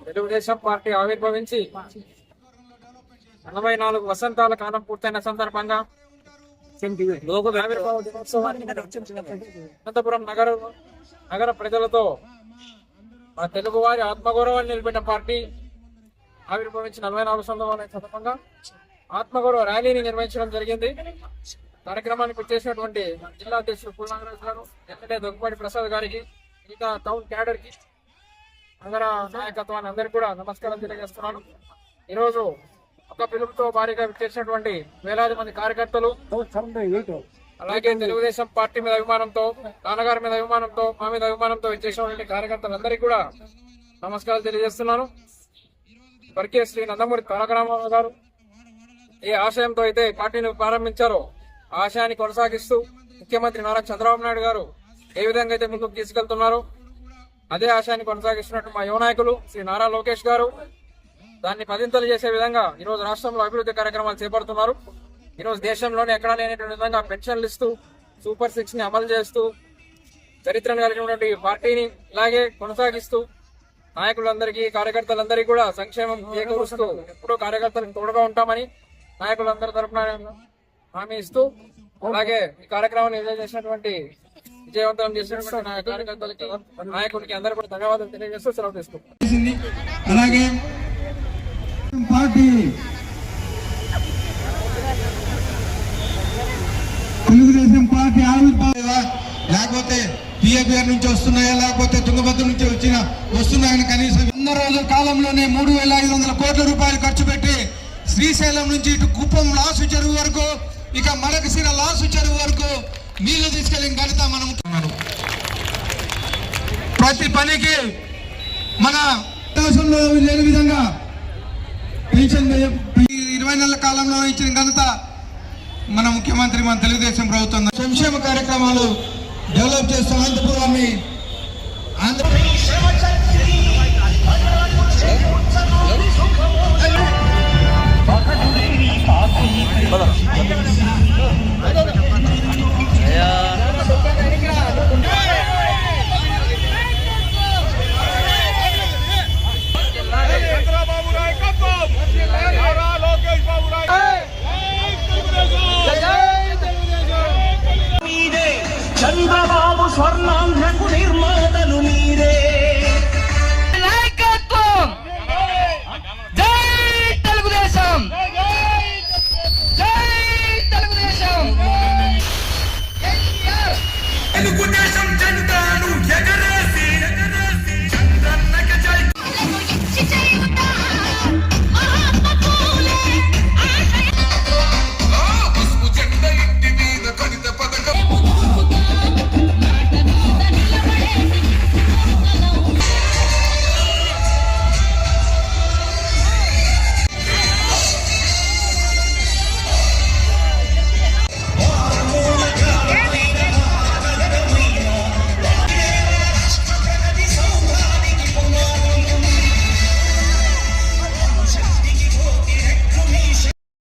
Telugu Desam party ఆవిర్భవించి 84 వసంతాల కాలం పూర్తయిన సందర్భంగా లోక ఆవిర్భావ దినోత్సవాన్ని అనంతపురం నగర ప్రజలతో మన తెలుగువారి ఆత్మగౌరవాన్ని నిలబెట్టిన పార్టీ ఆవిర్భవించి 44 సంవత్సరాల సందర్భంగా ఆత్మగౌరవ ర్యాలీని నిర్వహించడం జరిగింది. కార్యక్రమానికి వచ్చేసినటువంటి జిల్లా అధ్యక్షుడు పూర్ణాగరాజు గారు, ఎమ్మెల్యే దగ్గుపాటి ప్రసాద్ గారికి, మిగతా టౌన్ క్యాడర్ కి, నగర నాయకత్వాన్ని అందరికీ కూడా నమస్కారం తెలియజేస్తున్నాను. ఈరోజు ఒక పిలుపుతో భారీగా విచ్చేసినటువంటి వేలాది మంది కార్యకర్తలు, అలాగే తెలుగుదేశం పార్టీ మీద అభిమానంతో, నాన్నగారి మీద అభిమానంతో, మా మీద అభిమానంతో విచ్చేసినటువంటి కార్యకర్తలందరికీ కూడా నమస్కారాలు తెలియజేస్తున్నాను. వర్గీయ శ్రీ నందమూరి తారక రామారావు గారు ఏ ఆశయంతో అయితే పార్టీని ప్రారంభించారో ఆశయాన్ని కొనసాగిస్తూ ముఖ్యమంత్రి నారా చంద్రబాబు నాయుడు గారు ఏ విధంగా అయితే ముందుకు తీసుకెళ్తున్నారో అదే ఆశయాన్ని కొనసాగిస్తున్నట్టు మా యువ నాయకులు శ్రీ నారా లోకేష్ గారు దాన్ని పదింతలు చేసే విధంగా ఈరోజు రాష్ట్రంలో అభివృద్ధి కార్యక్రమాలు చేపడుతున్నారు. ఈరోజు దేశంలోనే ఎక్కడా లేనటువంటి విధంగా పెన్షన్లు ఇస్తూ సూపర్ 6 ని అమలు చేస్తూ చరిత్రను కలిగినటువంటి పార్టీని ఇలాగే కొనసాగిస్తూ నాయకులందరికీ కార్యకర్తలందరికీ కూడా సంక్షేమం చేకూరుస్తూ ఎప్పుడూ కార్యకర్తలకు తోడుగా ఉంటామని నాయకులందరి తరఫున హామీ ఇస్తూ, అలాగే ఈ కార్యక్రమాన్ని విజయవంతం చేసినటువంటి కార్యకర్తలకి, నాయకులకి అందరూ కూడా ధన్యవాదాలు తెలియజేస్తూ సెలవు తీసుకుంటాం. అలాగే పార్టీ తెలుగుదేశం పార్టీ ఆవిర్భావ లేకపోతే పిఏబిఆర్ నుంచి వస్తున్నాయా లేకపోతే తుంగభద్ర నుంచి వస్తున్నాయని కనీసం 100 రోజుల కాలంలోనే 3,500 కోట్ల రూపాయలు ఖర్చు పెట్టి శ్రీశైలం నుంచి ఇటు కుప్పం లాసు చెరువు వరకు, ఇక మడకశిర లాసు చెరువు వరకు నీళ్లు తీసుకెళ్లి గణిత మనం ప్రతి పనికి మన దేశంలో లేని విధంగా పెన్షన్ 20 నెలల కాలంలో ఇచ్చిన ఘనత మన ముఖ్యమంత్రి, మన తెలుగుదేశం ప్రభుత్వం సంక్షేమ కార్యక్రమాలు డెవలప్ చేస్తూ అనంతపురాన్ని ఆంధ్ర